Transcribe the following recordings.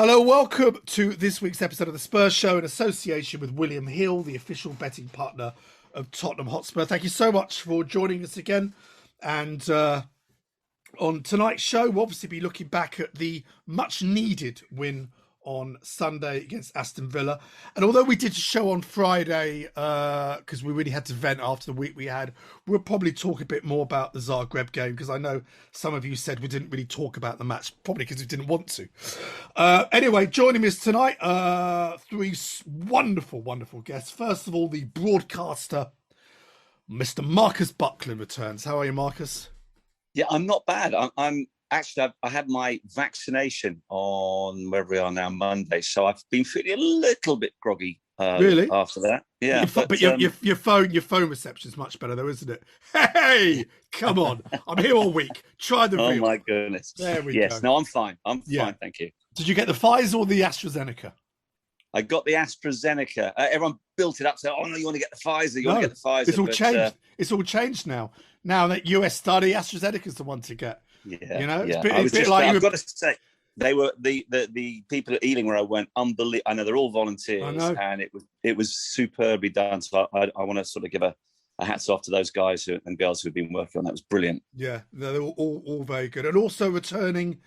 Hello, welcome to this week's episode of the Spurs Show in association with William Hill, the official betting partner of Tottenham Hotspur. Thank you so much for joining us again. And on tonight's show, we'll obviously be looking back at the much needed win on Sunday against Aston Villa. And although we did a show on Friday, because we really had to vent after the week we had, we'll probably talk a bit more about the Zagreb game, because I know some of you said we didn't really talk about the match, probably because we didn't want to. Anyway, joining us tonight, three wonderful, wonderful guests. First of all, the broadcaster, Mr. Marcus Buckland returns. How are you, Marcus? Yeah, I'm not bad. I'm actually, I had my vaccination on wherever we are now, Monday. So I've been feeling a little bit groggy. Really? After that, yeah. But your phone reception is much better, though, isn't it? Hey, come on! I'm here all week. Try the. Oh my goodness! There we go. No, I'm fine. I'm fine, thank you. Did you get the Pfizer or the AstraZeneca? I got the AstraZeneca. Everyone built it up, saying, "Oh no, you want to get the Pfizer? You want to get the Pfizer?" It's all changed. It's all changed now. Now that US study, AstraZeneca's the one to get. Yeah, you know, yeah. It's a bit like I've got to say, they were the people at Ealing where I went unbelievable. I know they're all volunteers, and it was superbly done. So I want to sort of give a hats off to those guys and girls who've been working on that. It was brilliant. Yeah, they're all very good, and also returning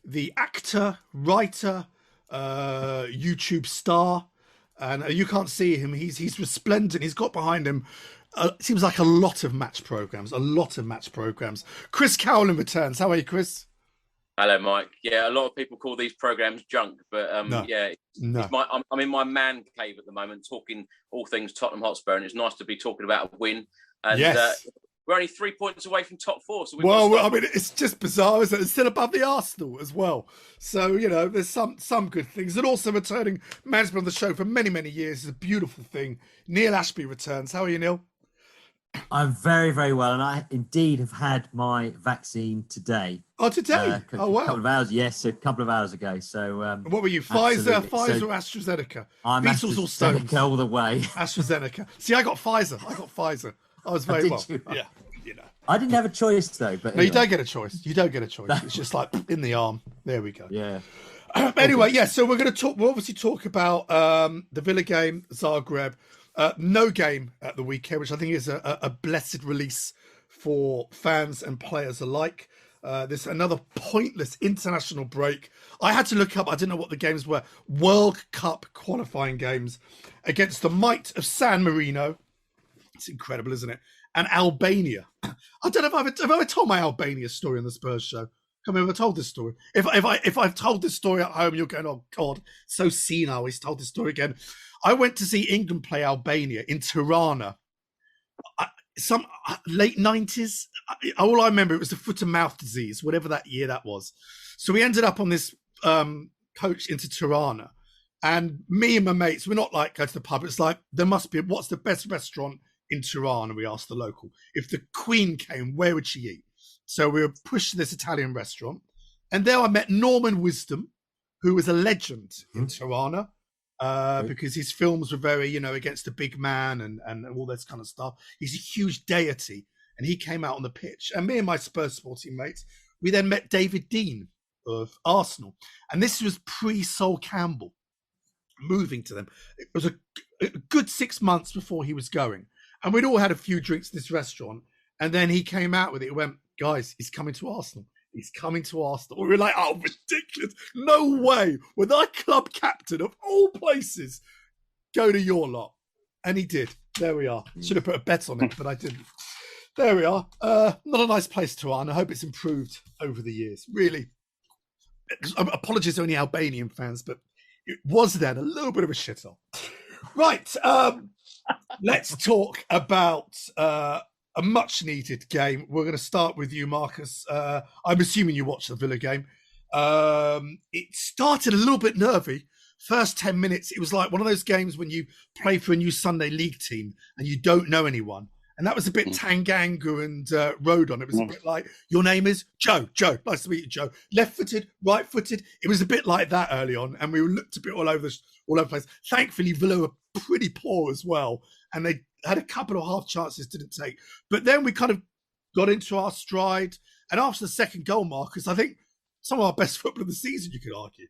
the actor, writer, YouTube star, and you can't see him. He's resplendent. He's got behind him. Seems like a lot of match programs. Chris Cowlin returns. How are you, Chris? Hello, Mike. Yeah, a lot of people call these programs junk, but I'm in my man cave at the moment, talking all things Tottenham Hotspur, and it's nice to be talking about a win. And yes. We're only 3 points away from top four. So it's just bizarre, isn't it? It's still above the Arsenal as well. So, you know, there's some good things. And also returning management on the show for many, many years is a beautiful thing. Neil Ashby returns. How are you, Neil? I'm very, very well, and I indeed have had my vaccine today. Oh, today? Oh, wow. A couple of hours, yes, a couple of hours ago. So, what were you, Pfizer or AstraZeneca? I'm Beatles or Stones? AstraZeneca all the way. AstraZeneca. See, I got Pfizer. I was very well. Yeah, you know. I didn't have a choice though. But no, you don't get a choice. It's just like in the arm. There we go. Yeah. Anyway, yeah. So we'll obviously talk about the Villa game, Zagreb. No game at the weekend, which I think is a blessed release for fans and players alike. There's another pointless international break. I had to look up, I didn't know what the games were. World Cup qualifying games against the might of San Marino. It's incredible, isn't it? And Albania. I don't know if I've told my Albania story on the Spurs show. Have I ever told this story? If I've told this story at home, you're going, oh God, so senile. He's told this story again. I went to see England play Albania in Tirana. Some late 90s. All I remember, it was the foot and mouth disease, whatever that year that was. So we ended up on this coach into Tirana. And me and my mates, we're not like go to the pub. It's like, there must be, what's the best restaurant in Tirana? We asked the local. If the Queen came, where would she eat? So we were pushed to this Italian restaurant. And there I met Norman Wisdom, who was a legend in Tirana. Because his films were very, against the big man and all this kind of stuff. He's a huge deity, and he came out on the pitch. And me and my Spurs sporting mates, we then met David Dein of Arsenal. And this was pre-Sol Campbell moving to them. It was a good 6 months before he was going. And we'd all had a few drinks at this restaurant. And then he came out with it. He went, guys, he's coming to Arsenal. He's coming to Arsenal. We were like, oh, ridiculous. No way. Would our club captain of all places go to your lot? And he did. There we are. Should have put a bet on it, but I didn't. There we are. Not a nice place to run. I hope it's improved over the years. Really. Apologies to any Albanian fans, but it was then a little bit of a shithole. Right. Let's talk about a much-needed game. We're going to start with you, Marcus. I'm assuming you watched the Villa game. It started a little bit nervy. First 10 minutes, it was like one of those games when you play for a new Sunday league team and you don't know anyone. And that was a bit Tanganga and Rodon. It was a bit like, your name is Joe. Joe, nice to meet you, Joe. Left-footed, right-footed. It was a bit like that early on, and we looked a bit all over the place. Thankfully, Villa were pretty poor as well, and they had a couple of half chances, didn't take. But then we kind of got into our stride. And after the second goal, Marcus, I think some of our best football of the season, you could argue.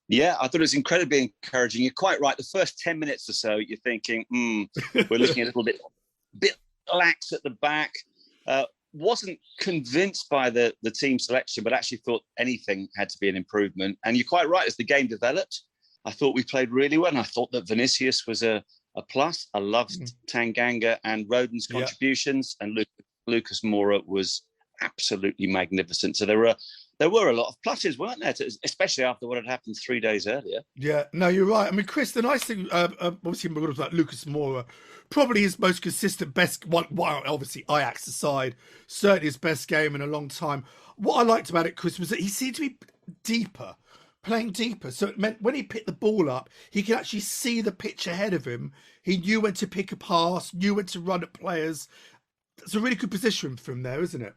Yeah, I thought it was incredibly encouraging. You're quite right. The first 10 minutes or so, you're thinking, we're looking a little bit lax at the back. Wasn't convinced by the team selection, but actually thought anything had to be an improvement. And you're quite right. As the game developed, I thought we played really well. And I thought that Vinicius was a plus. I loved Tanganga and Rodon's contributions. And Lucas Moura was absolutely magnificent. So there were a lot of pluses, weren't there? Especially after what had happened 3 days earlier. Yeah, no, you're right. I mean, Chris, the nice thing, obviously, we're going to talk about Lucas Moura, probably his most consistent, best one. Obviously, Ajax aside, certainly his best game in a long time. What I liked about it, Chris, was that he seemed to be deeper, playing deeper. So it meant when he picked the ball up, he could actually see the pitch ahead of him. He knew when to pick a pass, knew when to run at players. It's a really good position for him there, isn't it?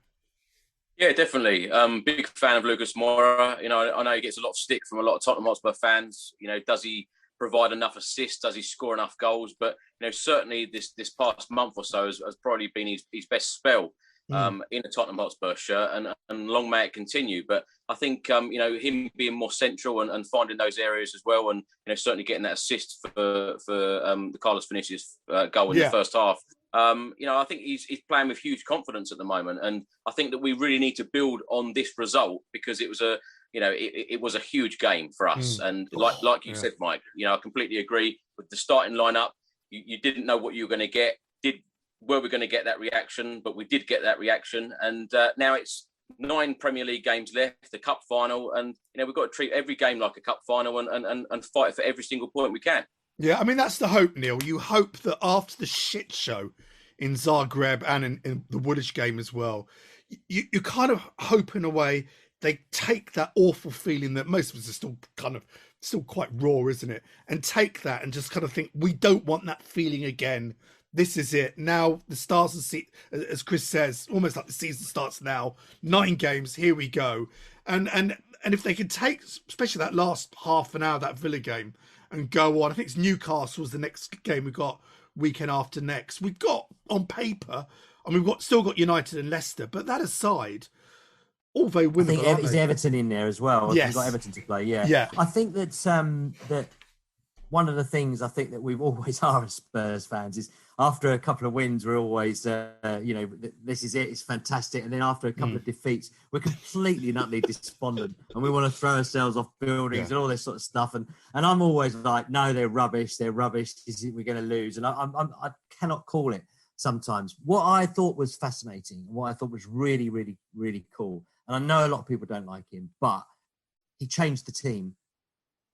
Yeah, definitely. Big fan of Lucas Moura. You know, I know he gets a lot of stick from a lot of Tottenham Hotspur fans. You know, does he provide enough assists? Does he score enough goals? But, you know, certainly this past month or so has probably been his best spell in a Tottenham Hotspur shirt, and long may it continue. But I think, you know, him being more central and finding those areas as well, and, you know, certainly getting that assist for the Carlos Vinicius goal in the first half. You know, I think he's playing with huge confidence at the moment, and I think that we really need to build on this result because it was it was a huge game for us. And like you said, Mike, you know, I completely agree with the starting lineup. You didn't know what you were going to get. Were we going to get that reaction? But we did get that reaction, and now it's 9 Premier League games left, the cup final, and you know we've got to treat every game like a cup final and fight for every single point we can. Yeah, I mean, that's the hope, Neil. You hope that after the shit show in Zagreb and in the Woolwich game as well, you kind of hope in a way they take that awful feeling that most of us are still quite raw, isn't it? And take that and just kind of think, we don't want that feeling again. This is it. Now the stars and see, as Chris says, almost like the season starts now. 9 games, here we go. And if they can take, especially that last half an hour, that Villa game, and go on. I think it's Newcastle's the next game we've got weekend after next. We've got on paper, and we've still got United and Leicester. But that aside, all very winnable. I think is Everton in there as well. Yes. We've got Everton to play. Yeah. I think that that one of the things I think that we've always are as Spurs fans is after a couple of wins, we're always, this is it, it's fantastic. And then after a couple of defeats, we're completely and utterly despondent and we want to throw ourselves off buildings and all this sort of stuff. And I'm always like, no, they're rubbish. We're going to lose. And I cannot call it sometimes. What I thought was fascinating, what I thought was really, really, really cool. And I know a lot of people don't like him, but he changed the team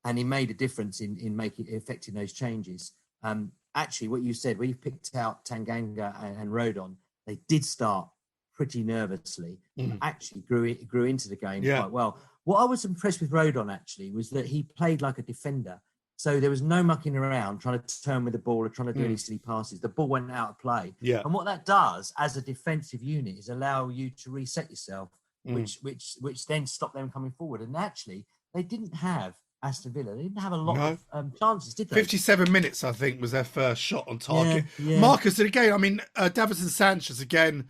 and he made a difference in affecting those changes. Actually, what you said, we picked out Tanganga and Rodon, they did start pretty nervously, actually grew into the game quite well. What I was impressed with Rodon, actually, was that he played like a defender. So there was no mucking around, trying to turn with the ball or trying to do any silly passes. The ball went out of play. Yeah. And what that does as a defensive unit is allow you to reset yourself, which then stop them coming forward. And actually, they didn't have Aston Villa. They didn't have a lot of chances, did they? 57 minutes, I think, was their first shot on target. Yeah. Marcus, and again, I mean, Davinson Sanchez, again,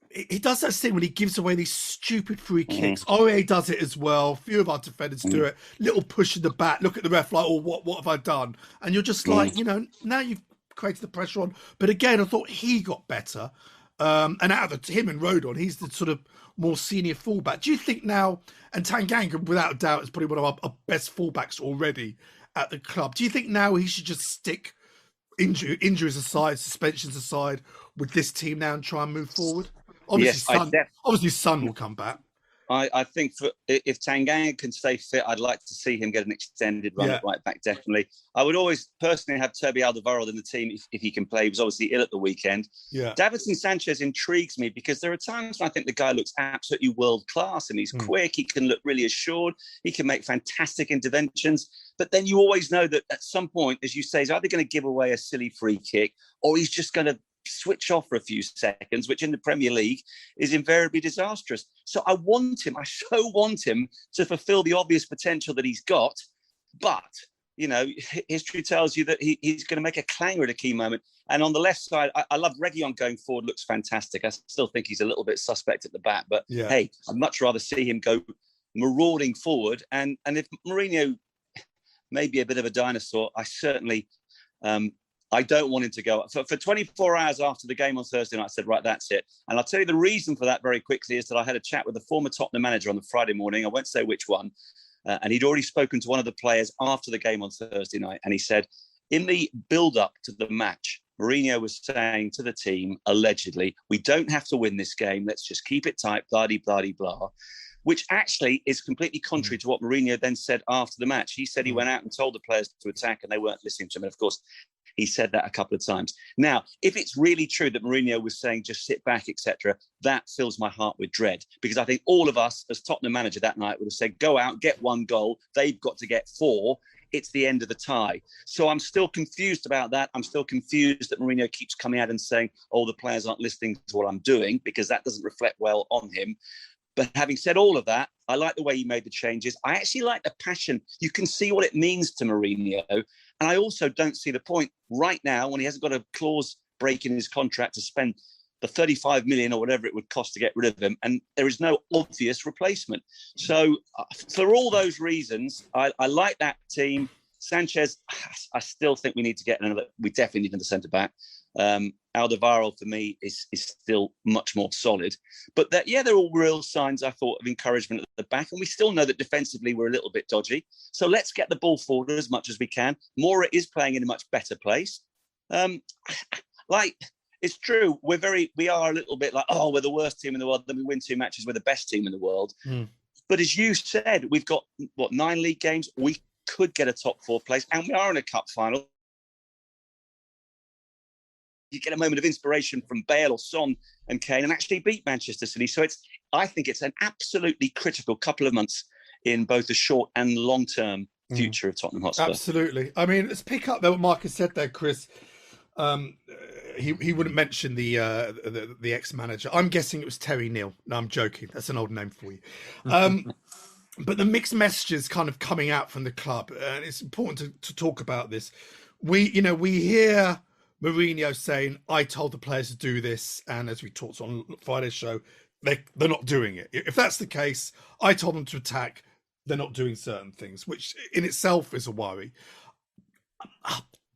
he does that thing when he gives away these stupid free kicks. OA does it as well. A few of our defenders do it. Little push in the back. Look at the ref like, oh, what have I done? And you're just like, you know, now you've created the pressure on. But again, I thought he got better. And out of him and Rodon, he's the sort of more senior fullback. Do you think now, and Tanganga, without a doubt, is probably one of our best fullbacks already at the club. Do you think now he should just stick injuries aside, suspensions aside, with this team now and try and move forward? Obviously, Son will come back. I think if Tanganga can stay fit, I'd like to see him get an extended run at right back, definitely. I would always personally have Toby Alderweireld in the team if he can play. He was obviously ill at the weekend. Yeah. Davinson Sanchez intrigues me because there are times when I think the guy looks absolutely world-class and he's quick. He can look really assured. He can make fantastic interventions. But then you always know that at some point, as you say, he's either going to give away a silly free kick or he's just going to switch off for a few seconds, which in the Premier League is invariably disastrous. So I so want him to fulfill the obvious potential that he's got. But, you know, history tells you that he's going to make a clanger at a key moment. And on the left side, I love Reguilón going forward, looks fantastic. I still think he's a little bit suspect at the back. But hey, I'd much rather see him go marauding forward. And if Mourinho may be a bit of a dinosaur, I certainly, I don't want him to go. For 24 hours after the game on Thursday night, I said, right, that's it. And I'll tell you the reason for that very quickly is that I had a chat with the former Tottenham manager on the Friday morning. I won't say which one. And he'd already spoken to one of the players after the game on Thursday night. And he said, in the build-up to the match, Mourinho was saying to the team, allegedly, we don't have to win this game. Let's just keep it tight, blah-de-blah-de-blah, which actually is completely contrary to what Mourinho then said after the match. He said he went out and told the players to attack and they weren't listening to him. And of course, he said that a couple of times. Now, if it's really true that Mourinho was saying just sit back, etc., that fills my heart with dread, because I think all of us as Tottenham manager that night would have said, go out, get one goal. They've got to get 4. It's the end of the tie. So I'm still confused about that. I'm still confused that Mourinho keeps coming out and saying, oh, the players aren't listening to what I'm doing, because that doesn't reflect well on him. But having said all of that, I like the way he made the changes. I actually like the passion. You can see what it means to Mourinho. And I also don't see the point right now, when he hasn't got a clause break in his contract to spend the 35 million or whatever it would cost to get rid of him, and there is no obvious replacement. So for all those reasons, I like that team. Sanchez, I still think we need to get another. We definitely need another centre-back. Alderweireld for me is still much more solid. But they're all real signs, I thought, of encouragement at the back. And we still know that defensively we're a little bit dodgy. So let's get the ball forward as much as we can. Moura is playing in a much better place. It's true, we are a little bit like, oh, we're the worst team in the world. Then we win 2 matches, we're the best team in the world. But as you said, we've got, 9 league games? We could get a top 4 place, and we are in a cup final. You get a moment of inspiration from Bale or Son and Kane and actually beat Manchester City. So I think it's an absolutely critical couple of months in both the short and long-term future of Tottenham Hotspur. Absolutely. I mean, let's pick up what Marcus said there, Chris. He wouldn't mention the ex-manager. I'm guessing it was Terry Neal. No, I'm joking. That's an old name for you. But the mixed messages kind of coming out from the club, and it's important to talk about this. We hear Mourinho saying, I told the players to do this, and as we talked on Friday's show, they're not doing it. If that's the case, I told them to attack, they're not doing certain things, which in itself is a worry.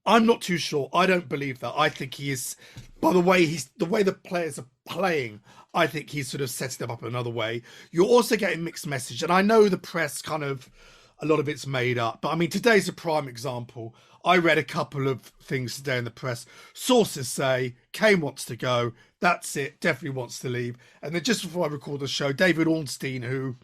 I'm not too sure. I don't believe that. I think he is, by the way the players are playing, I think he's sort of setting them up another way. You're also getting mixed message, and I know the press kind of, a lot of it's made up, but I mean, today's a prime example. I read a couple of things today in the press. Sources say Kane wants to go. That's it. Definitely wants to leave. And then just before I record the show, David Ornstein, who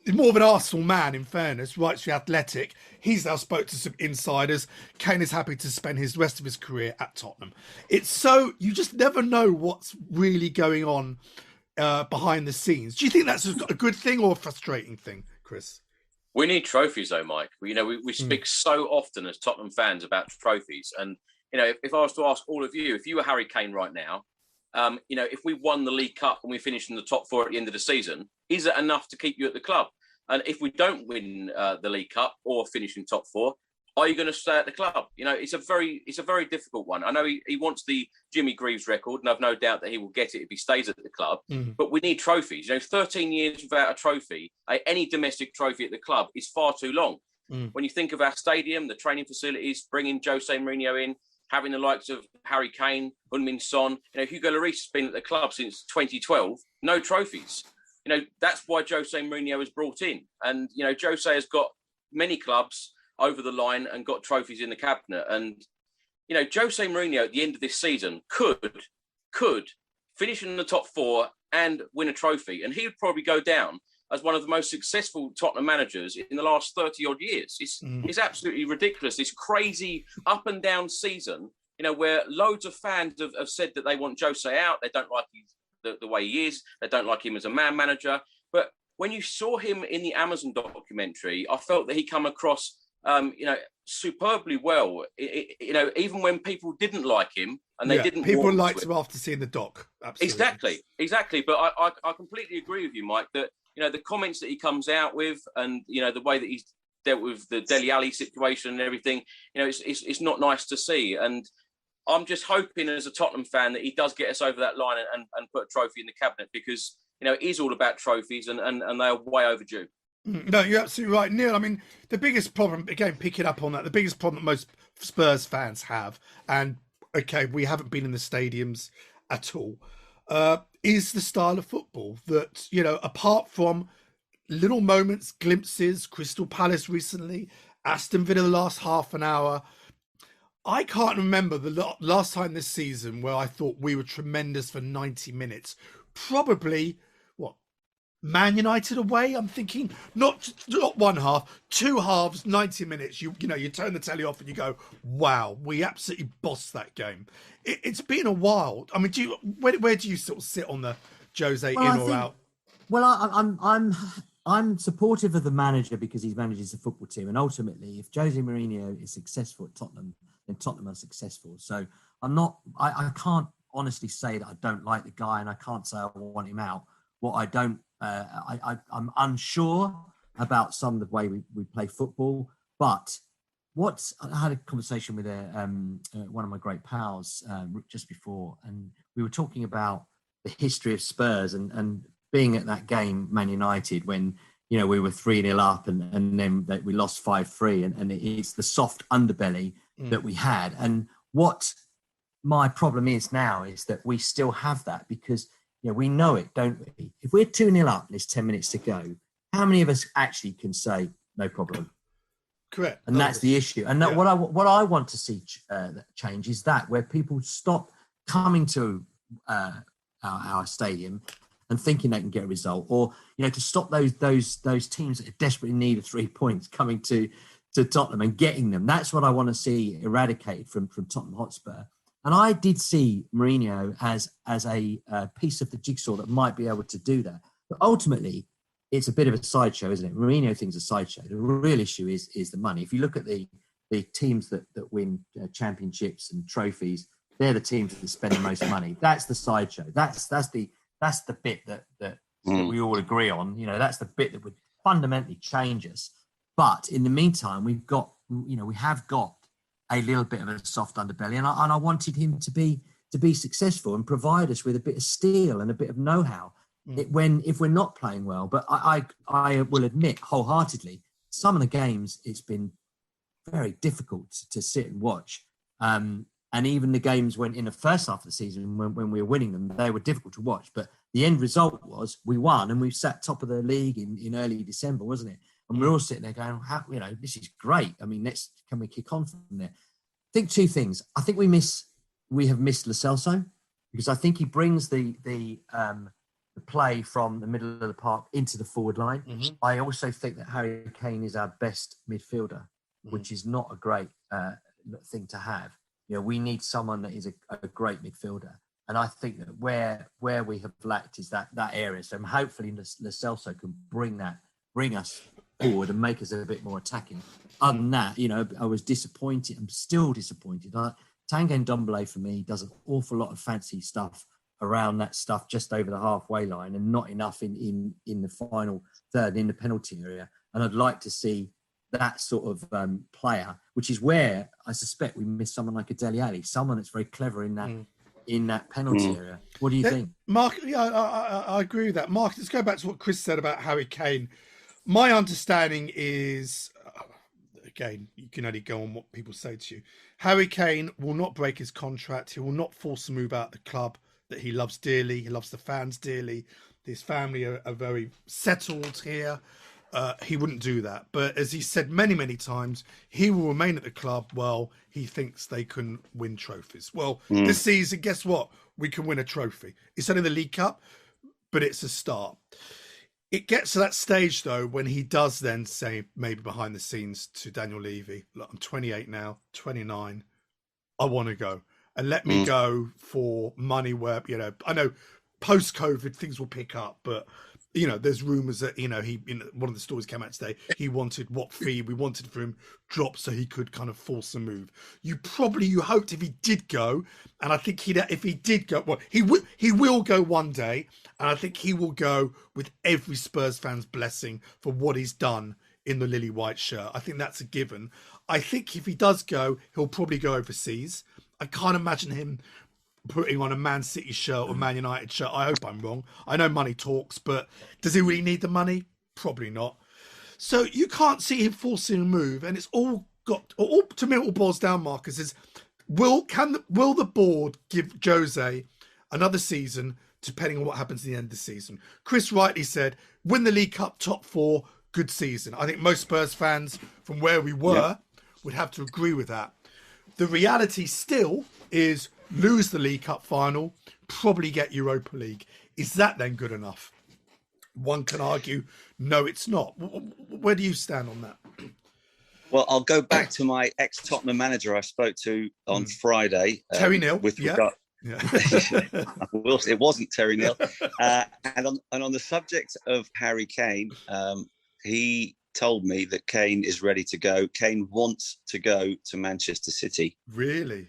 is more of an Arsenal man, in fairness, writes for The Athletic. He's now spoke to some insiders. Kane is happy to spend his rest of his career at Tottenham. It's so, you just never know what's really going on behind the scenes. Do you think that's a good thing or a frustrating thing, Chris? We need trophies, though, Mike. We speak so often as Tottenham fans about trophies. And, if I was to ask all of you, if you were Harry Kane right now, if we won the League Cup and we finished in the top 4 at the end of the season, is it enough to keep you at the club? And if we don't win the League Cup or finish in top 4, are you going to stay at the club? It's a very difficult one. I know he wants the Jimmy Greaves record, and I've no doubt that he will get it if he stays at the club. But we need trophies. 13 years without a trophy, any domestic trophy at the club is far too long. When you think of our stadium, the training facilities, bringing Jose Mourinho in, having the likes of Harry Kane, Heung-min Son, Hugo Lloris has been at the club since 2012, no trophies. That's why Jose Mourinho was brought in. And, Jose has got many clubs over the line and got trophies in the cabinet. And, Jose Mourinho at the end of this season could finish in the top 4 and win a trophy. And he would probably go down as one of the most successful Tottenham managers in the last 30 odd years. It's absolutely ridiculous. This crazy up and down season, where loads of fans have said that they want Jose out. They don't like the way he is. They don't like him as a man manager. But when you saw him in the Amazon documentary, I felt that he come across superbly well. Even when people didn't like him and they didn't. People liked him after seeing the doc. Absolutely. Exactly. But I completely agree with you, Mike, that, the comments that he comes out with and, the way that he's dealt with the Dele Alli situation and everything, it's not nice to see. And I'm just hoping as a Tottenham fan that he does get us over that line and put a trophy in the cabinet, because, it is all about trophies and they are way overdue. No, you're absolutely right, Neil. I mean, the biggest problem, again, picking up on that, the biggest problem that most Spurs fans have, and okay, we haven't been in the stadiums at all, is the style of football that, you know, apart from little moments, glimpses, Crystal Palace recently, Aston Villa the last half an hour, I can't remember the last time this season where I thought we were tremendous for 90 minutes. Probably, Man United away? I'm thinking not one half, two halves, 90 minutes. You know, you turn the telly off and you go, wow, we absolutely bossed that game. It's been a while. I mean, where do you sort of sit on the Jose in or out? Well, I'm supportive of the manager because he manages the football team, and ultimately, if Jose Mourinho is successful at Tottenham, then Tottenham are successful. So I can't honestly say that I don't like the guy, and I can't say I want him out. What I don't, I'm unsure about some of the way we play football. But I had a conversation with one of my great pals just before, and we were talking about the history of Spurs and being at that game, Man United, when, you know, we were 3-0 up and then we lost 5-3, and it's the soft underbelly that we had. And what my problem is now is that we still have that because, you know, we know it, don't we? If we're 2-0 up and there's 10 minutes to go, how many of us actually can say no problem? Correct. And that's the issue. And that, what I want to see change is that, where people stop coming to our stadium and thinking they can get a result, or, you know, to stop those teams that desperately need 3 points coming to Tottenham and getting them. That's what I want to see eradicated from Tottenham Hotspur. And I did see Mourinho as a piece of the jigsaw that might be able to do that. But ultimately, it's a bit of a sideshow, isn't it? Mourinho thinks a sideshow. The real issue is the money. If you look at the teams that win championships and trophies, they're the teams that spend the most money. That's the sideshow. That's the bit that we all agree on. You know, that's the bit that would fundamentally change us. But in the meantime, we have got a little bit of a soft underbelly, and I wanted him to be successful and provide us with a bit of steel and a bit of know-how if we're not playing well. But I will admit wholeheartedly, some of the games it's been very difficult to sit and watch. And even the games when in the first half of the season, when we were winning them, they were difficult to watch. But the end result was we won, and we sat top of the league in early December, wasn't it? And we're all sitting there going, you know, this is great. I mean, can we kick on from there? I think two things. I think we have missed Lo Celso, because I think he brings the play from the middle of the park into the forward line. Mm-hmm. I also think that Harry Kane is our best midfielder, which is not a great thing to have. You know, we need someone that is a great midfielder. And I think that where we have lacked is that area. So hopefully Lo Celso can bring us forward and make us a bit more attacking. Other than that, you know, I was disappointed. I'm still disappointed. Tanguy Ndombele, for me, does an awful lot of fancy stuff around that stuff just over the halfway line, and not enough in the final third, in the penalty area. And I'd like to see that sort of player, which is where I suspect we miss someone like a Dele Alli, someone that's very clever in that penalty area. What do you think? Mark, yeah, I agree with that. Mark, let's go back to what Chris said about Harry Kane. My understanding is, again, you can only go on what people say to you. Harry Kane will not break his contract. He will not force a move out of the club that he loves dearly. He loves the fans dearly. His family are very settled here. He wouldn't do that. But as he said many, many times, he will remain at the club while he thinks they can win trophies. Well, this season, guess what? We can win a trophy. It's only the League Cup, but it's a start. It gets to that stage, though, when he does then say, maybe behind the scenes to Daniel Levy, look, I'm 28 now, 29. I want to go. And let me go for money where, you know, I know post-COVID things will pick up, but, you know, there's rumours that, you know, one of the stories came out today, he wanted what fee we wanted for him dropped so he could kind of force a move. You hoped if he did go, and I think if he did go, well, he will go one day, and I think he will go with every Spurs fan's blessing for what he's done in the lily white shirt. I think that's a given. I think if he does go, he'll probably go overseas. I can't imagine him putting on a Man City shirt or Man United shirt. I hope I'm wrong. I know money talks, but does he really need the money? Probably not. So you can't see him forcing a move, and it's all to me. It all boils down, Marcus, is will the board give Jose another season, depending on what happens at the end of the season? Chris rightly said, win the League Cup, top 4, good season. I think most Spurs fans from where we were would have to agree with that. The reality still is lose the League Cup final, probably get Europa League. Is that then good enough? One can argue, no, it's not. Where do you stand on that? Well, I'll go back to my ex-Tottenham manager I spoke to on Friday. Terry Neal. With regard, it wasn't Terry Neal. And on the subject of Harry Kane, he told me that Kane is ready to go. Kane wants to go to Manchester City. Really?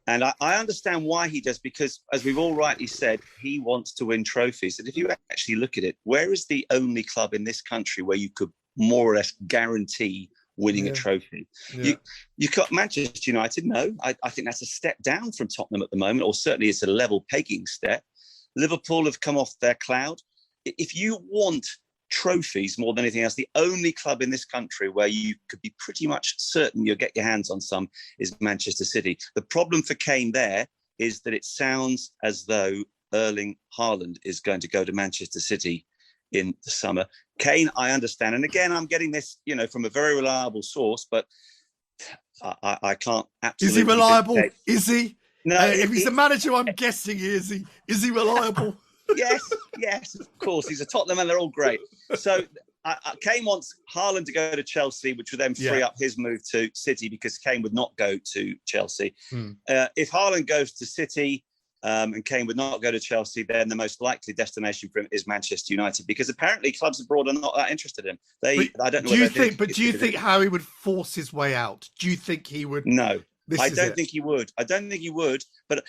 And I understand why he does, because, as we've all rightly said, he wants to win trophies. And if you actually look at it, where is the only club in this country where you could more or less guarantee winning a trophy? You got Manchester United. No, I think that's a step down from Tottenham at the moment, or certainly it's a level pegging step. Liverpool have come off their cloud. If you want trophies more than anything else, the only club in this country where you could be pretty much certain you'll get your hands on some is Manchester City. The problem for Kane there is that it sounds as though Erling Haaland is going to go to Manchester City in the summer. Kane, I understand, and again, I'm getting this, from a very reliable source, but I can't absolutely. Is he reliable? Is he? No. If he's the manager, I'm guessing is he? Is he reliable? Yes, of course. He's a Tottenham and they're all great. So Kane wants Haaland to go to Chelsea, which would then free up his move to City, because Kane would not go to Chelsea. If Haaland goes to City and Kane would not go to Chelsea, then the most likely destination for him is Manchester United, because apparently clubs abroad are not that interested in him. I don't know. Do you think Harry would force his way out? Do you think he would? No. I don't think he would. But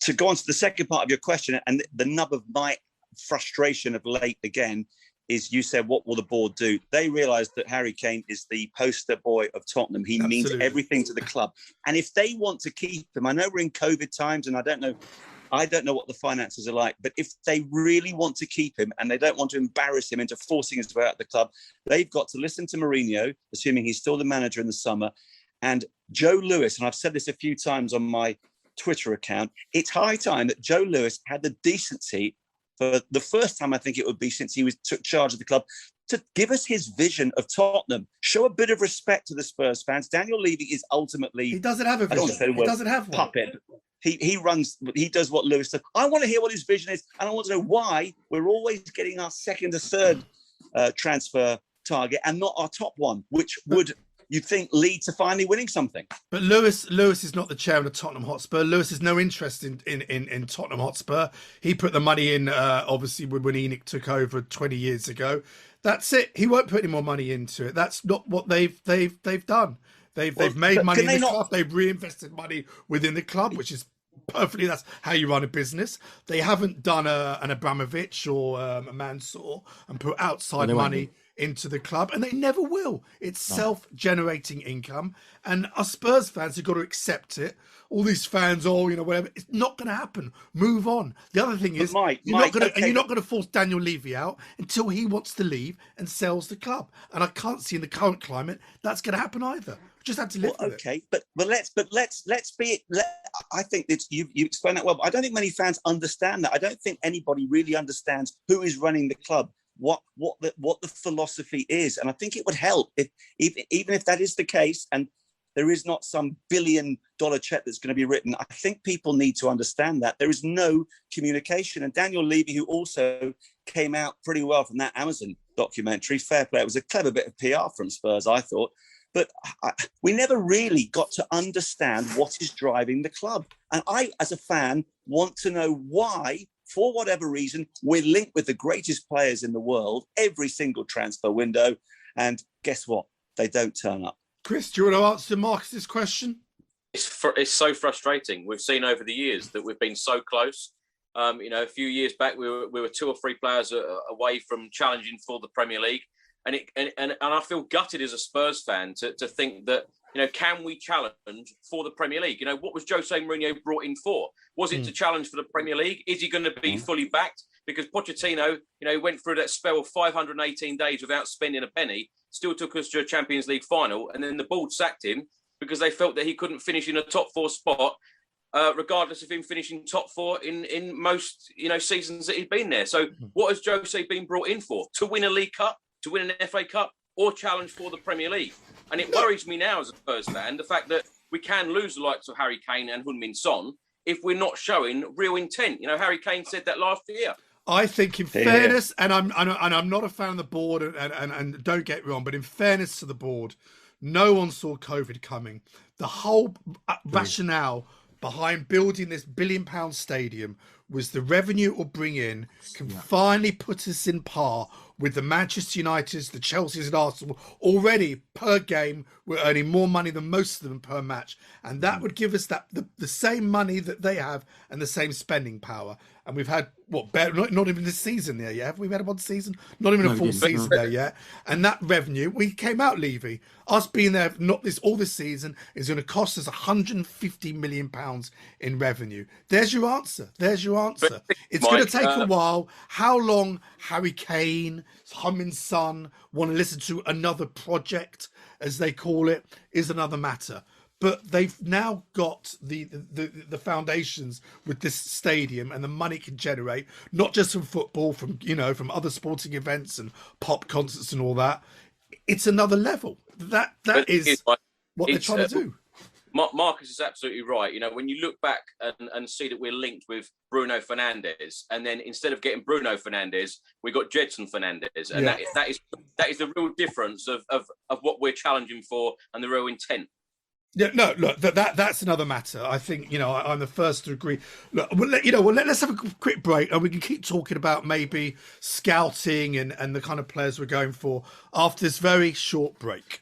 to go on to the second part of your question, and the nub of my frustration of late again, is you said, what will the board do? They realised that Harry Kane is the poster boy of Tottenham. He means everything to the club. And if they want to keep him, I know we're in COVID times, and I don't know what the finances are like, but if they really want to keep him and they don't want to embarrass him into forcing his way out of the club, they've got to listen to Mourinho, assuming he's still the manager in the summer, and Joe Lewis. And I've said this a few times on my Twitter account. It's high time that Joe Lewis had the decency, for the first time I think it would be since he took charge of the club, to give us his vision of Tottenham. Show a bit of respect to the Spurs fans. Daniel Levy is ultimately... He doesn't have a vision. He doesn't have one. Puppet. He does what Lewis does. I want to hear what his vision is, and I want to know why we're always getting our second or third transfer target and not our top one, which would... you'd think lead to finally winning something. But Lewis is not the chairman of Tottenham Hotspur. Lewis has no interest in Tottenham Hotspur. He put the money in, obviously, when Enoch took over 20 years ago. That's it. He won't put any more money into it. That's not what they've done. They've made money in the club. They've reinvested money within the club, which is perfectly, that's how you run a business. They haven't done an Abramovich or a Mansour and put outside money into the club, and they never will. It's self-generating income, and us Spurs fans have got to accept it. All these fans, whatever. It's not going to happen. Move on. The other thing is, you're not going to force Daniel Levy out until he wants to leave and sells the club. And I can't see in the current climate that's going to happen either. We just have to live with it. Okay, but let's be. I think that you explained that well. But I don't think many fans understand that. I don't think anybody really understands who is running the club, what the philosophy is, and I think it would help if even if that is the case, and there is not some $1 billion check that's going to be written. I think people need to understand that there is no communication. And Daniel Levy, who also came out pretty well from that Amazon documentary, fair play. It was a clever bit of PR from Spurs, I thought. But we never really got to understand what is driving the club. And I, as a fan, want to know why, for whatever reason, we're linked with the greatest players in the world every single transfer window. And guess what? They don't turn up. Chris, do you want to answer Marcus's question? It's so frustrating. We've seen over the years that we've been so close. A few years back, we were 2 or 3 players away from challenging for the Premier League. And I feel gutted as a Spurs fan to think that, can we challenge for the Premier League? What was Jose Mourinho brought in for? Was it to challenge for the Premier League? Is he going to be fully backed? because Pochettino, went through that spell of 518 days without spending a penny, still took us to a Champions League final, and then the board sacked him because they felt that he couldn't finish in a top 4 spot, regardless of him finishing top 4 in most seasons that he'd been there. So what has Jose been brought in for? To win a League Cup, to win an FA Cup, or challenge for the Premier League? And it worries me now as a Spurs fan, the fact that we can lose the likes of Harry Kane and Heung-min Son if we're not showing real intent. Harry Kane said that last year. I think, in fairness, and I'm not a fan of the board, and don't get me wrong, but in fairness to the board, no one saw COVID coming. The whole rationale behind building this £1 billion stadium was the revenue it will bring in can finally put us in par with the Manchester Uniteds, the Chelseas and Arsenal. Already per game, we're earning more money than most of them per match. And that would give us the same money that they have and the same spending power. And we've had, not even this season there yet. Have we had one season? Not even a full season there yet. And that revenue, we came out, Leigh, us being there all this season is going to cost us £150 million in revenue. There's your answer. It's going to take a while. How long Harry Kane, Heung-min Son want to listen to another project, as they call it, is another matter. But they've now got the foundations with this stadium and the money it can generate, not just from football, from other sporting events and pop concerts and all that. It's another level. That is what they're trying to do. Marcus is absolutely right. When you look back and see that we're linked with Bruno Fernandes, and then instead of getting Bruno Fernandes, we got Jedson Fernandes, and that is the real difference of what we're challenging for and the real intent. Yeah, no, look, that's another matter. I think, I'm the first to agree. Look, let's have a quick break, and we can keep talking about maybe scouting and the kind of players we're going for after this very short break.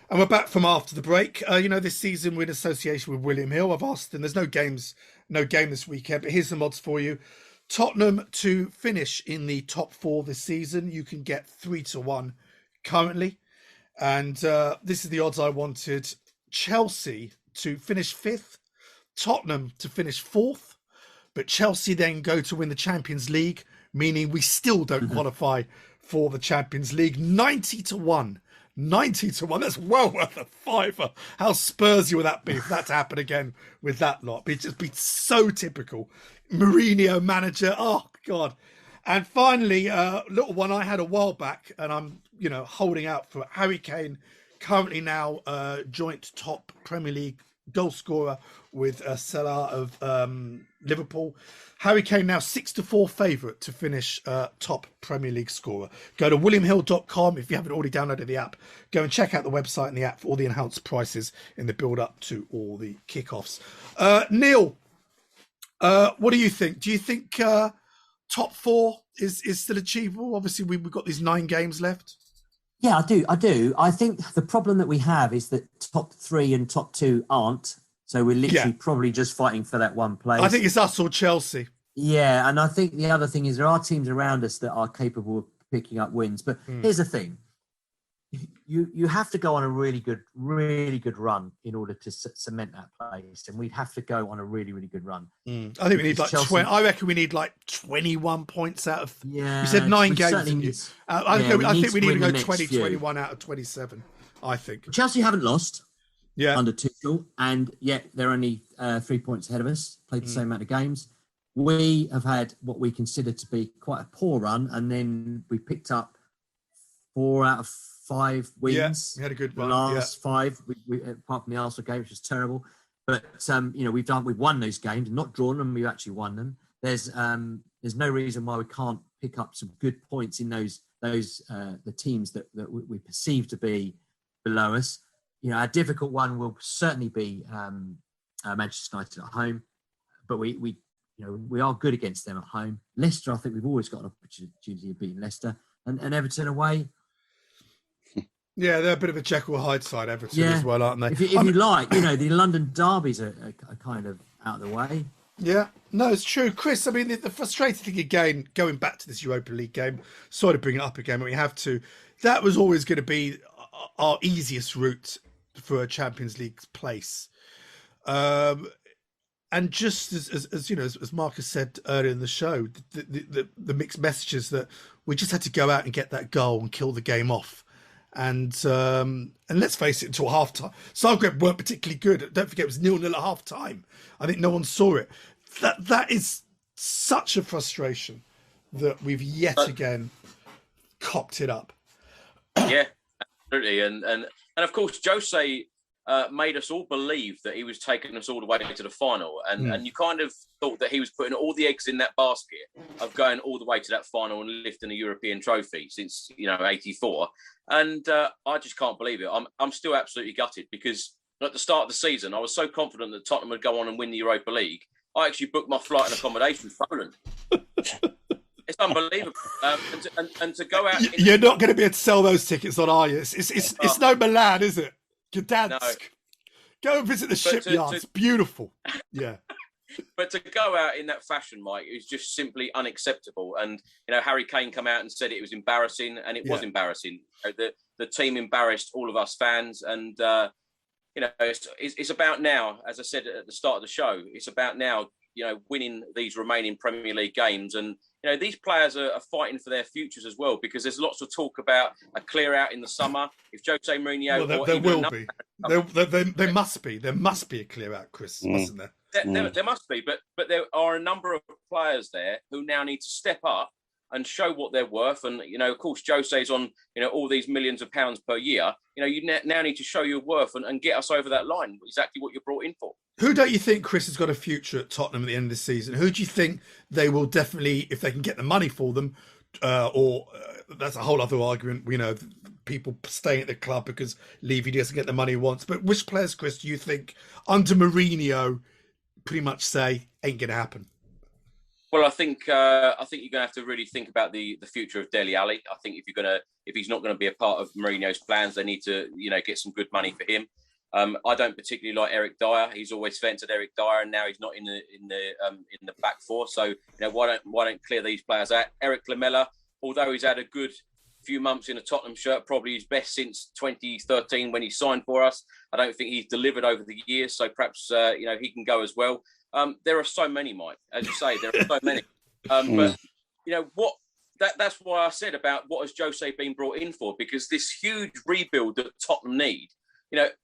And we're back from after the break. This season we're in association with William Hill. I've asked them, there's no game this weekend, but here's some odds for you. Tottenham to finish in the top 4 this season. You can get 3-1 currently. And this is the odds I wanted. Chelsea to finish 5th, Tottenham to finish 4th, but Chelsea then go to win the Champions League, meaning we still don't qualify for the Champions League. 90-1. 90-1. That's well worth a fiver. How Spursy would that be if that to happen again with that lot? It'd just be so typical. Mourinho manager. Oh, God. And finally, a little one I had a while back, and I'm, holding out for Harry Kane, currently now joint top Premier League goal scorer with Salah of Liverpool. Harry Kane now 6-4 favourite to finish top Premier League scorer. Go to williamhill.com if you haven't already downloaded the app. Go and check out the website and the app for all the enhanced prices in the build-up to all the kickoffs. Neil, what do you think? Do you think top 4 is still achievable? Obviously, we've got these 9 games left. Yeah, I do. I think the problem that we have is that top 3 and top 2 aren't. So we're literally probably just fighting for that one place. I think it's us or Chelsea. Yeah, and I think the other thing is there are teams around us that are capable of picking up wins. But here's the thing. You have to go on a really good run in order to cement that place, and we'd have to go on a really good run. I think we need like Chelsea, 20. I reckon we need like 21 points out of. Yeah, you said 9 games. Didn't you? I think we need to go 20, 21 out of 27. I think Chelsea haven't lost. Yeah, under Tuchel, and yet they're only 3 points ahead of us. Played the same amount of games. We have had what we consider to be quite a poor run, and then we picked up 4 out of 5 wins. Yeah, we had a good run. The last 5, we apart from the Arsenal game, which was terrible. But we've won those games, not drawn them. We've actually won them. There's no reason why we can't pick up some good points in those the teams that we perceive to be below us. A difficult one will certainly be Manchester United at home, but we are good against them at home. Leicester, I think we've always got an opportunity of beating Leicester, and Everton away. Yeah, they're a bit of a Jekyll and Hyde side, Everton as well, aren't they? If you like, the London derbies are kind of out of the way. Yeah, no, it's true. Chris, I mean, the frustrating thing again, going back to this Europa League game, sorry to bring it up again, but we have to, that was always going to be our easiest route for a Champions League place. And just as you know, as Marcus said earlier in the show, the mixed messages that we just had to go out and get that goal and kill the game off. And let's face it, until half time, Zagreb weren't particularly good. Don't forget, it was 0-0 at half time. I think no one saw it. That is such a frustration that we've yet again copped it up. Yeah, absolutely. And of course, Jose made us all believe that he was taking us all the way to the final. And you kind of thought that he was putting all the eggs in that basket of going all the way to that final and lifting a European trophy since, 84. And I just can't believe it. I'm still absolutely gutted, because at the start of the season, I was so confident that Tottenham would go on and win the Europa League. I actually booked my flight and accommodation to Poland. It's unbelievable. And to go out... You're not going to be able to sell those tickets on, are you? It's no Milan, is it? Gdansk. No. Go and visit the shipyards. It's beautiful. Yeah. But to go out in that fashion, Mike, is just simply unacceptable. And, Harry Kane come out and said it was embarrassing, and it was embarrassing. The team embarrassed all of us fans. And, it's about now, as I said at the start of the show, it's about now, winning these remaining Premier League games. And, these players are fighting for their futures as well, because there's lots of talk about a clear out in the summer. If Jose Mourinho... Well, there will be. There must be. There must be a clear out, Chris, mustn't there? There must be, but there are a number of players there who now need to step up and show what they're worth. And, of course, Jose's on, all these millions of pounds per year. You now need to show your worth and get us over that line, exactly what you're brought in for. Who don't you think, Chris, has got a future at Tottenham at the end of the season? Who do you think they will definitely, if they can get the money for them, that's a whole other argument, people staying at the club because Levy doesn't get the money he wants. But which players, Chris, do you think under Mourinho pretty much say ain't going to happen? Well, I think you're going to have to really think about the future of Dele Alli. I think if he's not going to be a part of Mourinho's plans, they need to get some good money for him. I don't particularly like Eric Dyer. He's always fancied Eric Dyer, and now he's not in the back four. So why don't clear these players out? Eric Lamela, although he's had a good few months in a Tottenham shirt, probably his best since 2013 when he signed for us. I don't think he's delivered over the years, so perhaps he can go as well. There are so many, Mike. As you say, there are so many. But that's why I said about what has Jose been brought in for, because this huge rebuild that Tottenham need.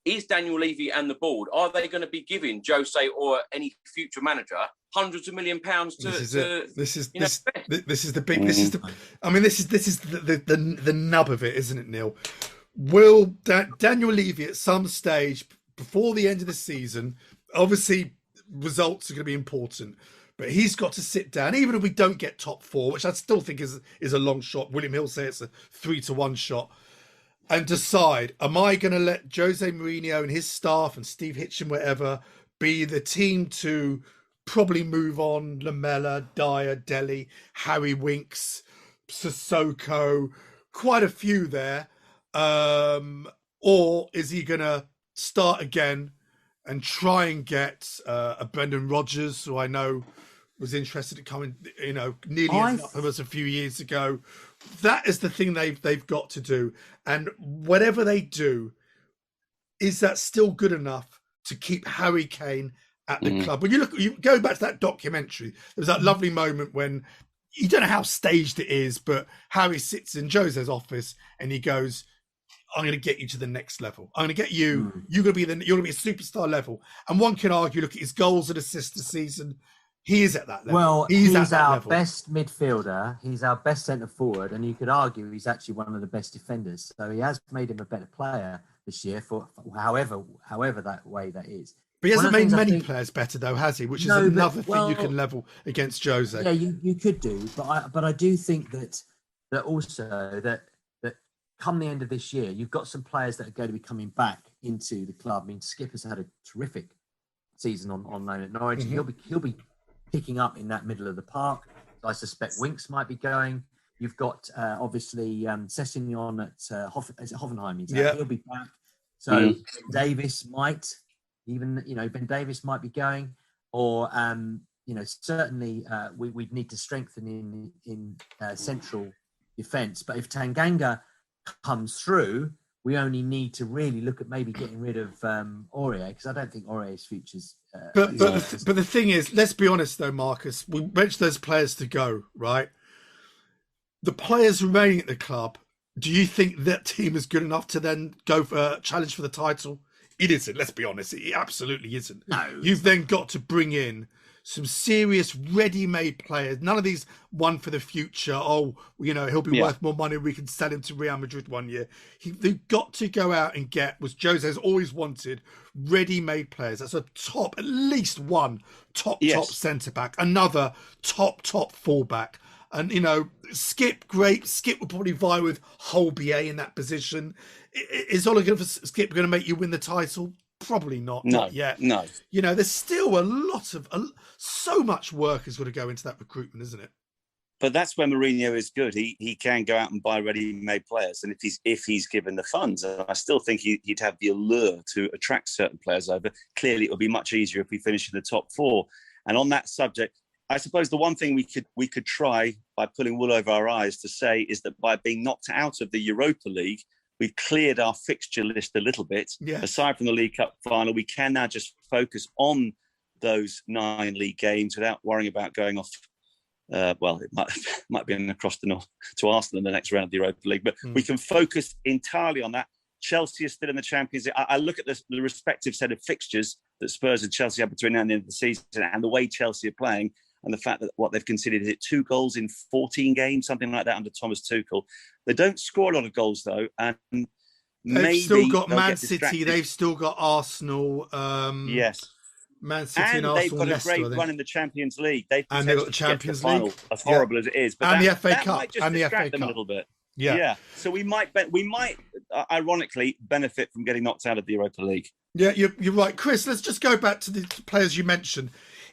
Is Daniel Levy and the board, are they going to be giving Jose or any future manager hundreds of £1 million This is the nub of it, isn't it, Neil? Will Daniel Levy at some stage before the end of the season, obviously results are going to be important, but he's got to sit down, even if we don't get top four, which I still think is a long shot. William Hill say it's a 3-1 shot. And decide, am I going to let Jose Mourinho and his staff and Steve Hitchen, whatever, be the team to probably move on Lamela, Dyer, Dele, Harry Winks, Sissoko, quite a few there. Or is he going to start again and try and get a Brendan Rodgers, who I know was interested in coming, nearly ended up with us a few years ago. That is the thing they've got to do. And whatever they do, is that still good enough to keep Harry Kane at the club? When you go back to that documentary, there was that lovely moment when you don't know how staged it is, but Harry sits in Jose's office and he goes, I'm going to get you to the next level. I'm going to get you. You're going to be a superstar level. And one can argue, look at his goals and assists this season. He is at that level. Well, he's our best midfielder. He's our best centre forward, and you could argue he's actually one of the best defenders. So he has made him a better player this year, for however that way that is. But he hasn't made many players better, though, has he? Which is another thing you can level against Jose. Yeah, you could do, but I do think that come the end of this year, you've got some players that are going to be coming back into the club. I mean, Skipper's had a terrific season on loan at Norwich. Mm-hmm. He'll be picking up in that middle of the park. I suspect Winks might be going. You've got obviously Sessegnon at Hoffenheim. He'll be back. So Davis might Ben Davis might be going, or certainly we'd need to strengthen in central defence. But if Tanganga comes through, we only need to really look at maybe getting rid of Aurier, because I don't think Aurier's future's But the thing is, let's be honest though, Marcus. We mentioned those players to go, right? The players remaining at the club. Do you think that team is good enough to then go for a challenge for the title? It isn't. Let's be honest. It absolutely isn't. No. You've then got to bring in some serious ready-made players. None of these one for the future. Oh, you know, he'll be worth more money. We can sell him to Real Madrid one year. They've got to go out and get, what Jose's always wanted, ready-made players. That's a top, at least one top centre-back, another top full-back. And, you know, Skip, great. Skip will probably vie with Holbier in that position. Is Ole for Skip going to make you win the title? Probably not. No, not yet. No. You know, there's still so much work has got to go into that recruitment, isn't it? But that's where Mourinho is good. He can go out and buy ready-made players, and if he's given the funds, I still think he'd have the allure to attract certain players over. Clearly, it would be much easier if we finish in the top four. And on that subject, I suppose the one thing we could try by pulling wool over our eyes to say is that by being knocked out of the Europa League, we've cleared our fixture list a little bit. Yeah. Aside from the League Cup final, we can now just focus on those 9 league games without worrying about going off. Well, it might be across the north to Arsenal in the next round of the Europa League, but we can focus entirely on that. Chelsea is still in the Champions League. I look at the respective set of fixtures that Spurs and Chelsea have between now and the end of the season, and the way Chelsea are playing, and the fact that what they've conceded, is it 2 goals in 14 games, something like that under Thomas Tuchel. They don't score a lot of goals though, and they've still got Man City, they've still got Arsenal. Yes. Man City and Arsenal. They've got Leicester, a great run in the Champions League. They've got the Champions League, final, as horrible as it is, but and the FA Cup, might just and the FA them Cup a little bit. Yeah. So we might ironically benefit from getting knocked out of the Europa League. Yeah, you're right, Chris. Let's just go back to the players you mentioned.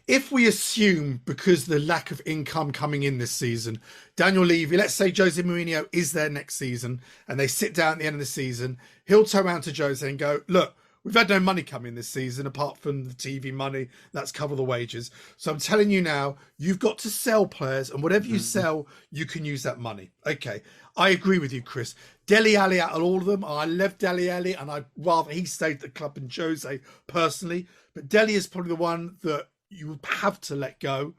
If we assume, because of the lack of income coming in this season, Daniel Levy, let's say Jose Mourinho is there next season, and they sit down at the end of the season, he'll turn around to Jose and go, look, we've had no money coming this season apart from the TV money. That's cover the wages. So I'm telling you now, you've got to sell players, and whatever you sell, you can use that money. Okay, I agree with you, Chris. Dele Alli out of all of them. I love Dele Alli, and I'd rather he stayed at the club than Jose personally. But Dele is probably the one that you have to let go.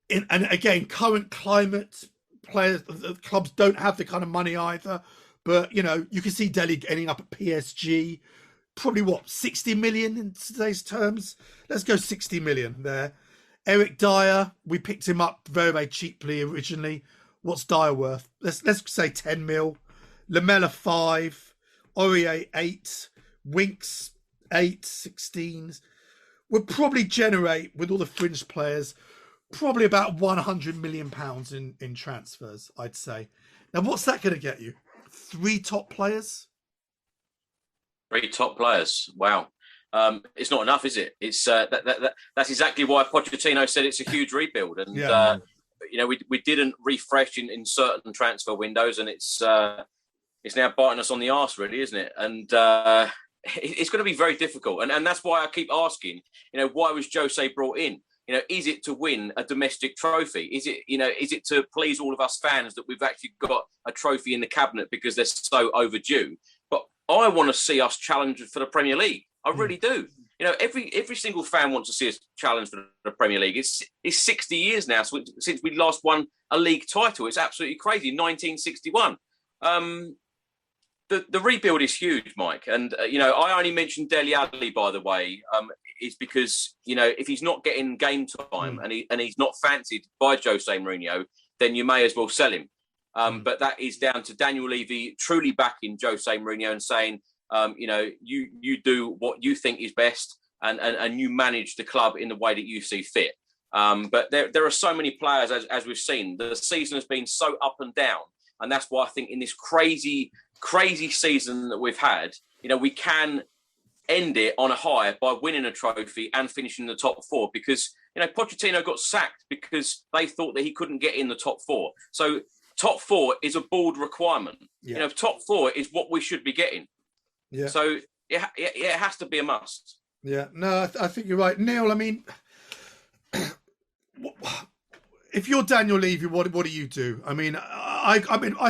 And again, current climate, players, clubs don't have the kind of money either. But, you know, you can see Dele ending up at PSG. Probably, 60 million in today's terms? Let's go 60 million there. Eric Dyer, we picked him up very, very cheaply originally. What's Dyer worth? Let's say 10 mil. Lamella 5. Aurier 8. Winks 8, 16s. Would probably generate, with all the fringe players, probably about £100 million in transfers, I'd say. Now, what's that going to get you? 3 top players? 3 top players. Wow. It's not enough, is it? It's that's exactly why Pochettino said it's a huge rebuild. And, you know, we didn't refresh in certain transfer windows, and it's now biting us on the arse, really, isn't it? And it's going to be very difficult. And that's why I keep asking, you know, why was Jose brought in? You know, is it to win a domestic trophy? Is it to please all of us fans that we've actually got a trophy in the cabinet because they're so overdue? But I want to see us challenge for the Premier League. I really do. You know, every single fan wants to see us challenge for the Premier League. It's 60 years now since we last won a league title. It's absolutely crazy. 1961. The rebuild is huge, Mike. And, you know, I only mentioned Dele Alli, by the way, is because, you know, if he's not getting game time and he's not fancied by Jose Mourinho, then you may as well sell him. But that is down to Daniel Levy truly backing Jose Mourinho and saying, you know, you do what you think is best and you manage the club in the way that you see fit. But there are so many players, as we've seen. The season has been so up and down. And that's why I think in this crazy season that we've had, you know, we can end it on a high by winning a trophy and finishing in the top 4, because, you know, Pochettino got sacked because they thought that he couldn't get in the top 4. So top 4 is a board requirement. Yeah. You know, top 4 is what we should be getting. Yeah. So it has to be a must. Yeah. No, I think you're right, Neil. I mean, if you're Daniel Levy, what do you do? I mean, I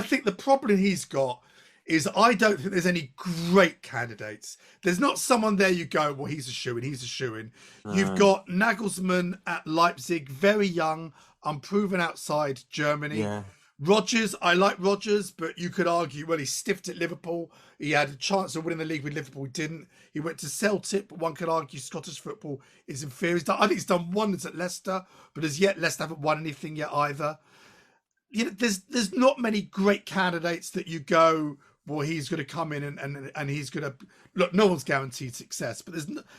think the problem he's got is I don't think there's any great candidates. There's not someone there you go, well, he's a shoo-in, he's a shoo-in. You've got Nagelsmann at Leipzig, very young, unproven outside Germany. Yeah. Rodgers, I like Rodgers, but you could argue, well, he stiffed at Liverpool. He had a chance of winning the league with Liverpool. He didn't. He went to Celtic, but one could argue Scottish football is inferior. I think he's done wonders at Leicester, but as yet, Leicester haven't won anything yet either. You know, there's not many great candidates that you go, well, he's going to come in and he's going to look. No one's guaranteed success, but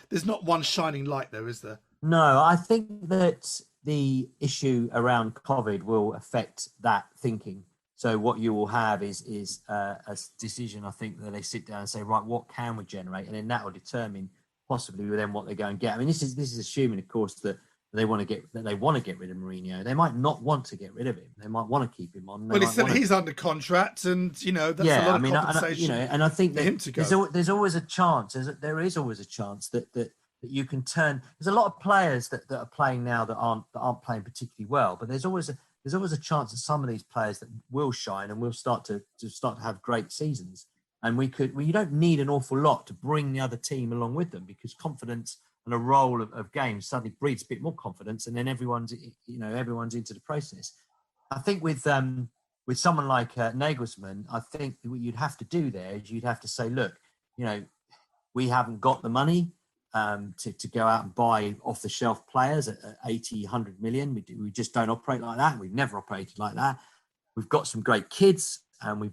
there's not one shining light there, is there? No, I think that the issue around COVID will affect that thinking. So what you will have is a decision, I think, that they sit down and say, right, what can we generate? And then that will determine possibly then what they go and get. I mean, this is assuming, of course, that they want to get rid of Mourinho. They might not want to get rid of him. They might want to keep him on. Well, he's under contract, and that's a lot of compensation. And I think that him to go. There's always a chance. There is always a chance that you can turn. There's a lot of players that are playing now that aren't playing particularly well, but there's always a chance that some of these players that will shine and will start to have great seasons. And you don't need an awful lot to bring the other team along with them, because confidence and a role of games suddenly breeds a bit more confidence, and then everyone's into the process. I think with someone like Nagelsmann, I think what you'd have to do there is you'd have to say, look, we haven't got the money to go out and buy off the shelf players at 80, 100 million. We just don't operate like that. We've never operated like that. We've got some great kids, and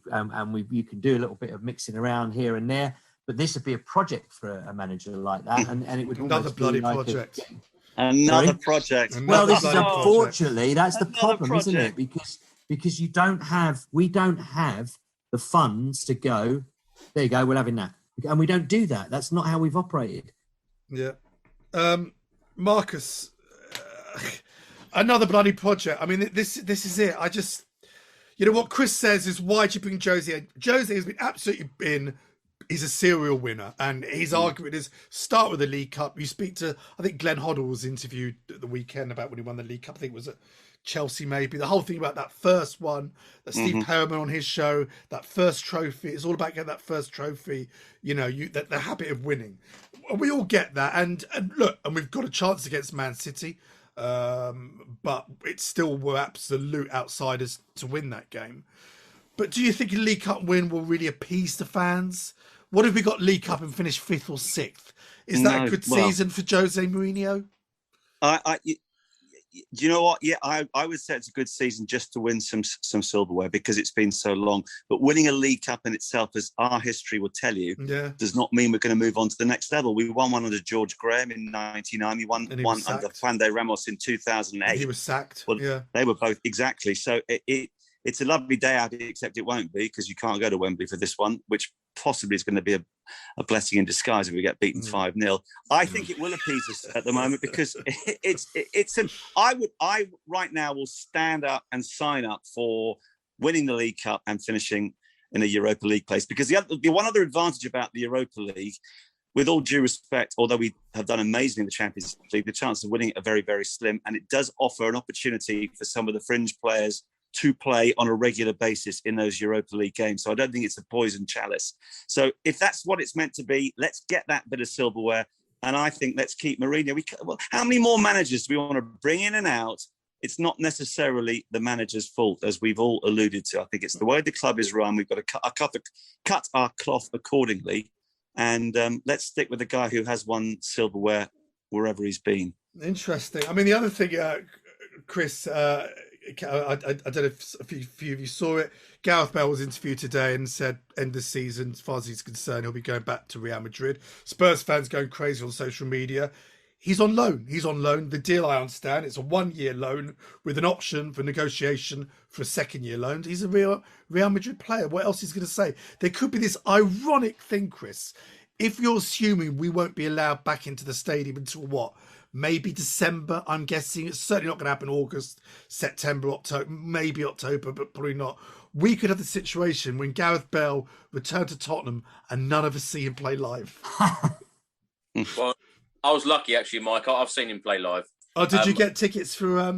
you can do a little bit of mixing around here and there. But this would be a project for a manager like that, and it would another bloody project. Another project. Well, this is unfortunately that's the problem, isn't it? Because we don't have the funds to go. There you go. We're having that, and we don't do that. That's not how we've operated. Yeah, Marcus, another bloody project. I mean, this is it. I just, what Chris says is, why do you bring Jose in? Jose has been absolutely he's a serial winner, and his argument is start with the League Cup. You speak to, I think Glenn Hoddle was interviewed at the weekend about when he won the League Cup. I think it was at Chelsea, maybe. The whole thing about that first one, that Steve Perriman on his show, that first trophy, it's all about getting that first trophy. The habit of winning. We all get that, and look, and we've got a chance against Man City, but it's still we're absolute outsiders to win that game. But do you think a League Cup win will really appease the fans? What if we got League Cup and finished 5th or 6th? Is that a good season for Jose Mourinho? Do you know what? Yeah, I would say it's a good season just to win some silverware, because it's been so long. But winning a League Cup in itself, as our history will tell you, does not mean we're going to move on to the next level. We won one under George Graham in 1999. We won one under Juan de Ramos in 2008. And he was sacked. Well, they were both, exactly. So it's a lovely day out, except it won't be, because you can't go to Wembley for this one, which possibly is going to be a blessing in disguise if we get beaten 5-0. I think it will appease us at the moment, because I right now will stand up and sign up for winning the League Cup and finishing in a Europa League place. Because the one other advantage about the Europa League, with all due respect, although we have done amazing in the Champions League, the chances of winning it are very, very slim, and it does offer an opportunity for some of the fringe players to play on a regular basis in those Europa League games. So I don't think it's a poison chalice. So if that's what it's meant to be, let's get that bit of silverware. And I think let's keep Mourinho. How many more managers do we want to bring in and out? It's not necessarily the manager's fault, as we've all alluded to. I think it's the way the club is run. We've got to cut our cloth accordingly. And let's stick with the guy who has won silverware wherever he's been. Interesting. I mean, the other thing, Chris, I don't know if a few of you saw it. Gareth Bale was interviewed today and said end the season, as far as he's concerned, he'll be going back to Real Madrid. Spurs fans going crazy on social media. He's on loan. The deal, I understand, it's a 1-year loan with an option for negotiation for a 2nd-year loan. He's a Real Madrid player. What else is he going to say? There could be this ironic thing, Chris. If you're assuming we won't be allowed back into the stadium until what? Maybe December, I'm guessing. It's certainly not going to happen August, September, October, maybe October, but probably not. We could have the situation when Gareth Bale returned to Tottenham and none of us see him play live. Well, I was lucky, actually, Mike. I've seen him play live. Oh, did you get tickets for...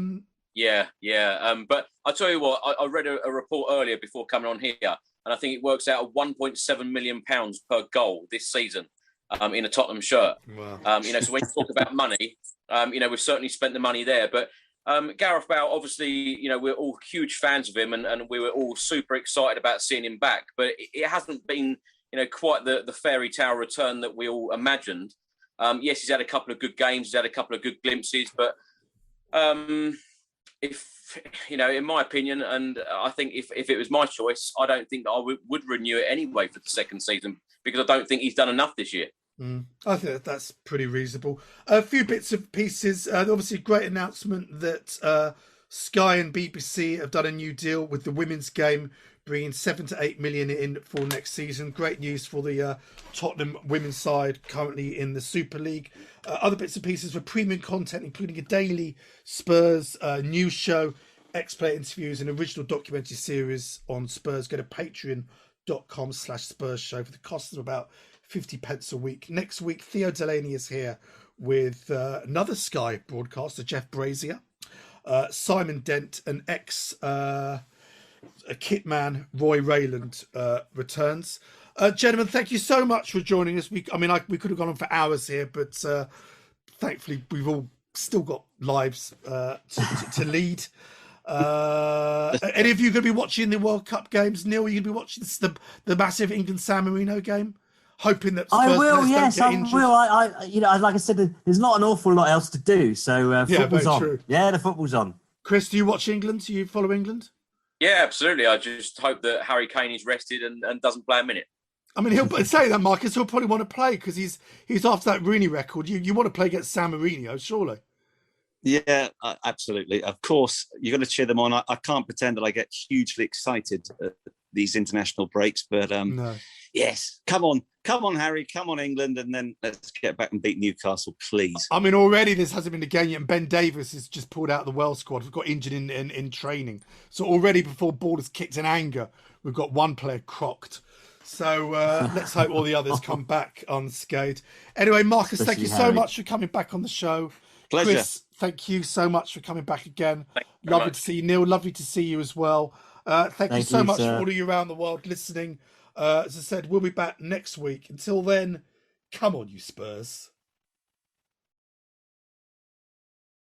Yeah. But I tell you what, I read a report earlier before coming on here. and I think it works out at £1.7 million per goal this season in a Tottenham shirt. Wow. So when you talk about money, we've certainly spent the money there. But Gareth Bale, obviously, we're all huge fans of him, and we were all super excited about seeing him back. But it hasn't been, quite the fairy tale return that we all imagined. Yes, he's had a couple of good games, he's had a couple of good glimpses, but if in my opinion, and I think if it was my choice, I don't think that I would renew it anyway for the second season, because I don't think he's done enough this year. I think that's pretty reasonable. A few bits and pieces. Obviously, a great announcement that Sky and BBC have done a new deal with the women's game, bringing 7 to 8 million in for next season. Great news for the Tottenham women's side, currently in the Super League. Other bits and pieces for premium content, including a daily Spurs news show, ex-player interviews, and original documentary series on Spurs. Go to patreon.com/Spurs show for the cost of about 50 pence a week. Next week, Theo Delaney is here with another Sky broadcaster, Jeff Brazier, Simon Dent, and Kitman Roy Rayland returns. Gentlemen, thank you so much for joining us. We could have gone on for hours here, but thankfully we've all still got lives to lead. Any of you going to be watching the World Cup games? Neil, are you going to be watching the massive England-San Marino game? Hoping that Spurs I will, yes, I injured. will. Like I said, there's not an awful lot else to do, so football's on. True. Yeah, the football's on. Chris, do you watch England? Do you follow England? Yeah, absolutely. I just hope that Harry Kane is rested and doesn't play a minute. I mean, he'll say that, Marcus. He'll probably want to play because he's after that Rooney record. You want to play against San Marino, surely? Yeah, absolutely. Of course, you're going to cheer them on. I can't pretend that I get hugely excited at these international breaks, but No. Yes, come on, Harry, come on, England, and then let's get back and beat Newcastle, please. I mean, already this hasn't been a game yet, and Ben Davies has just pulled out of the Welsh squad. We've got injured in training, so already before ball is kicked in anger, we've got one player crocked. So let's hope all the others come back unscathed. Anyway, Marcus, thank you so much for coming back on the show. Pleasure. Chris, thank you so much for coming back again. Lovely to see you, Neil. Lovely to see you as well. Thank you so much for all of you around the world listening. As I said, we'll be back next week. Until then, come on, you Spurs.